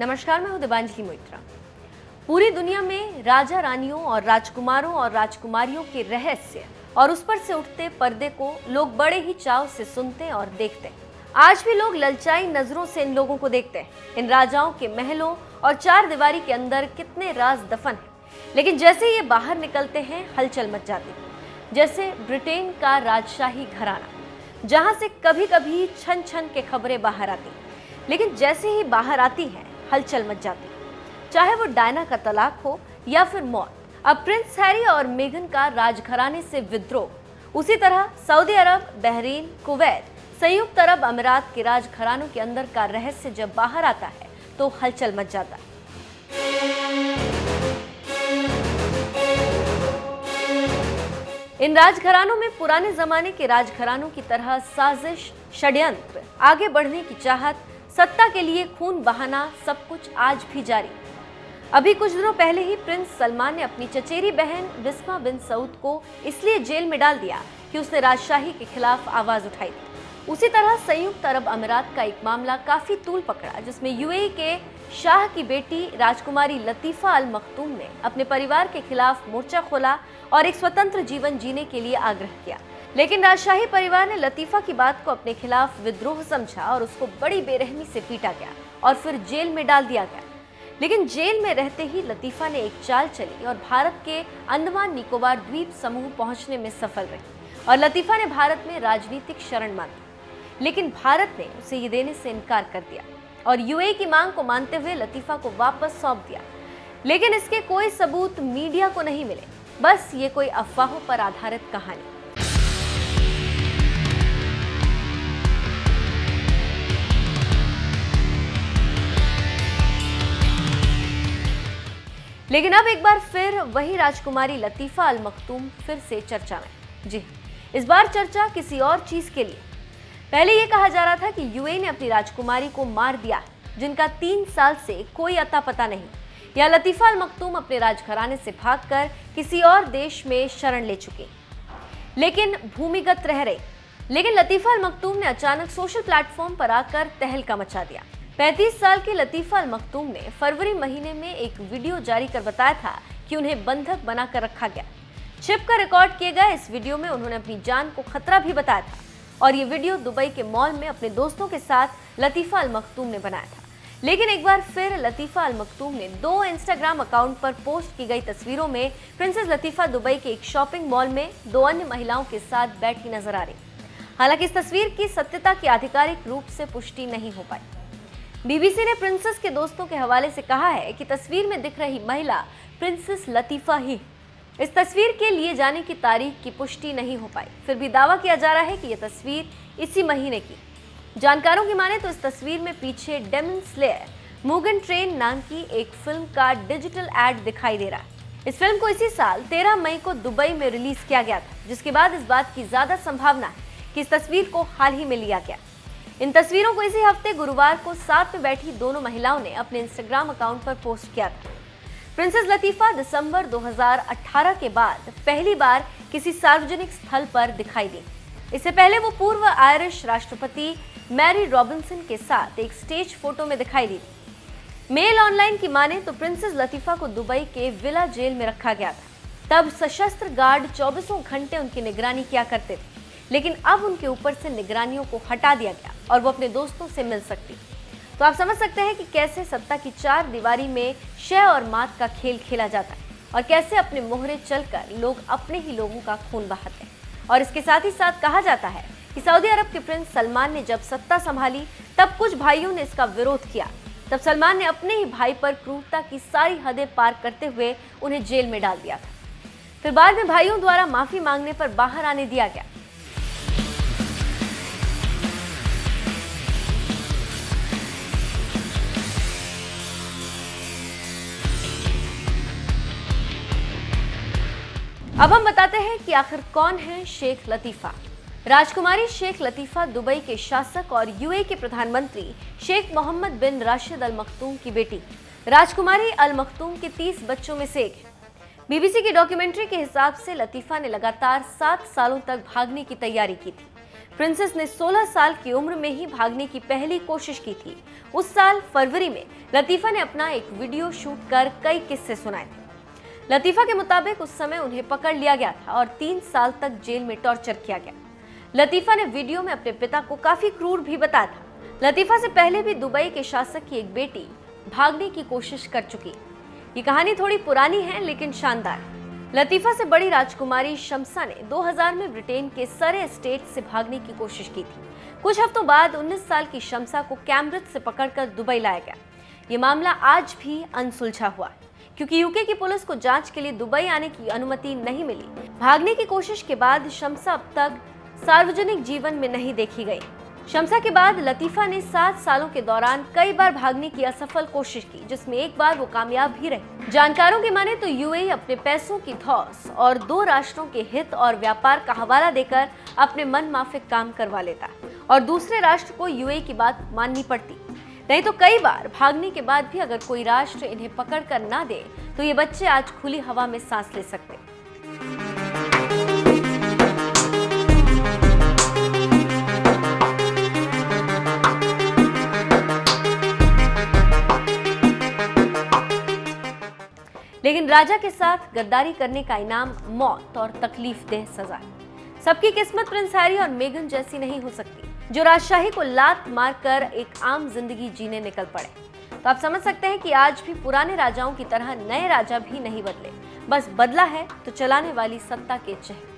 नमस्कार, मैं हूं दिबांजलि मोइत्रा। पूरी दुनिया में राजा रानियों और राजकुमारों और राजकुमारियों के रहस्य और उस पर से उठते पर्दे को लोग बड़े ही चाव से सुनते और देखते हैं। आज भी लोग ललचाई नजरों से इन लोगों को देखते हैं। इन राजाओं के महलों और चार दीवारी के अंदर कितने राज दफन हैं, लेकिन जैसे ये बाहर निकलते हैं हलचल मच जाती है। जैसे ब्रिटेन का राजशाही घराना, जहां से कभी कभी छन छन के खबरें बाहर आती, लेकिन जैसे ही बाहर आती हैं हलचल मच जाती। चाहे वो डायना का तलाक हो या फिर मौत, अब प्रिंस हैरी और मेगन का राजघराने से विद्रोह, उसी तरह सऊदी अरब, बहरीन, कुवैत, संयुक्त अरब अमीरात के राजघरानों के अंदर का रहस्य जब बाहर आता है तो हलचल मच जाता है। इन राजघरानों में पुराने जमाने के राजघरानों की तरह साजिश, षड्यंत्र, आगे बढ़ने की चाहत, सत्ता के लिए खून बहाना, सब कुछ आज भी जारी। अभी कुछ दिनों पहले ही प्रिंस सलमान ने अपनी चचेरी बहन बिस्मा बिन सऊद को इसलिए जेल में डाल दिया कि उसने राजशाही के खिलाफ आवाज उठाई थी। उसी तरह संयुक्त अरब अमीरात का एक मामला काफी तूल पकड़ा, जिसमें यूएई के शाह की बेटी राजकुमारी लतीफा अल मखतूम ने अपने परिवार के खिलाफ मोर्चा खोला और एक स्वतंत्र जीवन जीने के लिए आग्रह किया। लेकिन राजशाही परिवार ने लतीफा की बात को अपने खिलाफ विद्रोह समझा और उसको बड़ी बेरहमी से पीटा गया और फिर जेल में डाल दिया गया। लेकिन जेल में रहते ही लतीफा ने एक चाल चली और भारत के अंडमान निकोबार द्वीप समूह पहुंचने में सफल रही और लतीफा ने भारत में राजनीतिक शरण मांगी, लेकिन भारत ने उसे ये देने से इनकार कर दिया और यूएई की मांग को मानते हुए लतीफा को वापस सौंप दिया। लेकिन इसके कोई सबूत मीडिया को नहीं मिले, बस ये कोई अफवाहों पर आधारित कहानी। लेकिन अब एक बार फिर वही राजकुमारी लतीफा अल मखतूम फिर से चर्चा में। जी, इस बार चर्चा किसी और चीज के लिए। पहले ये कहा जा रहा था कि यूएई ने अपनी राजकुमारी को मार दिया, जिनका 3 साल से कोई अता पता नहीं, या लतीफा अल मखतूम अपने राजघराने से भागकर किसी और देश में शरण ले चुकी, लेकिन भूमिगत रह रही। लेकिन लतीफा अल मखतूम ने अचानक सोशल प्लेटफॉर्म पर आकर तहलका मचा दिया। 35 साल की लतीफा अल मखतूम ने फरवरी महीने में एक वीडियो जारी कर बताया था कि उन्हें बंधक बनाकर रखा गया। छिपकर रिकॉर्ड किए गए इस वीडियो में उन्होंने अपनी जान को खतरा भी बताया था और ये वीडियो दुबई के मॉल में अपने दोस्तों के साथ लतीफा अल मखतूम ने बनाया था। लेकिन एक बार फिर लतीफा अल मखतूम ने 2 इंस्टाग्राम अकाउंट पर पोस्ट की गई तस्वीरों में प्रिंसेस लतीफा दुबई के एक शॉपिंग मॉल में 2 अन्य महिलाओं के साथ बैठी नजर आ रही। हालांकि इस तस्वीर की सत्यता की आधिकारिक रूप से पुष्टि नहीं हो पाई। बीबीसी ने प्रिंसेस के दोस्तों के हवाले से कहा है कि तस्वीर में दिख रही महिला प्रिंसेस लतीफा ही। इस तस्वीर के लिए जाने की तारीख की पुष्टि नहीं हो पाई, फिर भी दावा किया जा रहा है कि यह तस्वीर इसी महीने की। जानकारों की माने तो इस तस्वीर में पीछे डेमन स्लेयर मुगन ट्रेन नाम की एक फिल्म का डिजिटल एड दिखाई दे रहा है। इस फिल्म को इसी साल 13 मई को दुबई में रिलीज किया गया था, जिसके बाद इस बात की ज्यादा संभावना है कि इस तस्वीर को हाल ही में लिया गया। इन तस्वीरों को इसी हफ्ते गुरुवार को साथ में बैठी दोनों महिलाओं ने अपने इंस्टाग्राम अकाउंट पर पोस्ट किया था। प्रिंसेस लतीफा दिसंबर 2018 के बाद पहली बार किसी सार्वजनिक स्थल पर दिखाई दी। इससे पहले वो पूर्व आयरिश राष्ट्रपति मैरी रॉबिन्सन के साथ एक स्टेज फोटो में दिखाई दी। मेल ऑनलाइन की माने तो प्रिंसेस लतीफा को दुबई के विला जेल में रखा गया था। तब सशस्त्र गार्ड 24 घंटे उनकी निगरानी किया करते थे, लेकिन अब उनके ऊपर से निगरानियों को हटा दिया गया और वो अपने दोस्तों से मिल सकती। तो आप समझ सकते हैं कि कैसे सत्ता की 4 दीवारी में शह और मात का खेल खेला जाता है और कैसे अपने मोहरे चलकर लोग अपने ही लोगों का खून बहाते हैं। और इसके साथ ही साथ कहा जाता है कि सऊदी अरब के प्रिंस सलमान ने जब सत्ता संभाली तब कुछ भाइयों ने इसका विरोध किया। तब सलमान ने अपने ही भाई पर क्रूरता की सारी हदें पार करते हुए उन्हें जेल में डाल दिया था। फिर बाद में भाइयों द्वारा माफी मांगने पर बाहर आने दिया गया। अब हम बताते हैं कि आखिर कौन है शेख लतीफा। राजकुमारी शेख लतीफा दुबई के शासक और यूएई के प्रधानमंत्री शेख मोहम्मद बिन राशिद अल मखतूम की बेटी राजकुमारी अल मखतूम के 30 बच्चों में से एक है। बीबीसी की डॉक्यूमेंट्री के हिसाब से लतीफा ने लगातार 7 सालों तक भागने की तैयारी की थी। प्रिंसेस ने 16 साल की उम्र में ही भागने की पहली कोशिश की थी। उस साल फरवरी में लतीफा ने अपना एक वीडियो शूट कर कई किस्से सुनाए थे। लतीफा के मुताबिक उस समय उन्हें पकड़ लिया गया था और 3 साल तक जेल में टॉर्चर किया गया। लतीफा ने वीडियो में अपने पिता को काफी क्रूर भी बताया था। लतीफा से पहले भी दुबई के शासक की एक बेटी भागने की कोशिश कर चुकी। ये कहानी थोड़ी पुरानी है लेकिन शानदार है। लतीफा से बड़ी राजकुमारी शम्सा ने 2000 में ब्रिटेन के सरे स्टेट से भागने की कोशिश की थी। कुछ हफ्तों बाद 19 साल की शम्सा को कैम्ब्रिज से पकड़कर दुबई लाया गया। ये मामला आज भी अनसुलझा हुआ है क्योंकि यूके की पुलिस को जांच के लिए दुबई आने की अनुमति नहीं मिली। भागने की कोशिश के बाद शम्सा अब तक सार्वजनिक जीवन में नहीं देखी गई। शम्सा के बाद लतीफा ने 7 सालों के दौरान कई बार भागने की असफल कोशिश की, जिसमें एक बार वो कामयाब भी रही। जानकारों की माने तो यूएई अपने पैसों की धौंस और 2 राष्ट्रों के हित और व्यापार का हवाला देकर अपने मन माफिक काम करवा लेता और दूसरे राष्ट्र को यूएई की बात माननी पड़ती। नहीं तो कई बार भागने के बाद भी अगर कोई राष्ट्र इन्हें पकड़ कर ना दे तो ये बच्चे आज खुली हवा में सांस ले सकते। लेकिन राजा के साथ गद्दारी करने का इनाम मौत और तकलीफ देह सजा है। सबकी किस्मत प्रिंस हैरी और मेगन जैसी नहीं हो सकती, जो राजशाही को लात मारकर एक आम जिंदगी जीने निकल पड़े। तो आप समझ सकते हैं कि आज भी पुराने राजाओं की तरह नए राजा भी नहीं बदले, बस बदला है तो चलाने वाली सत्ता के चेहरे।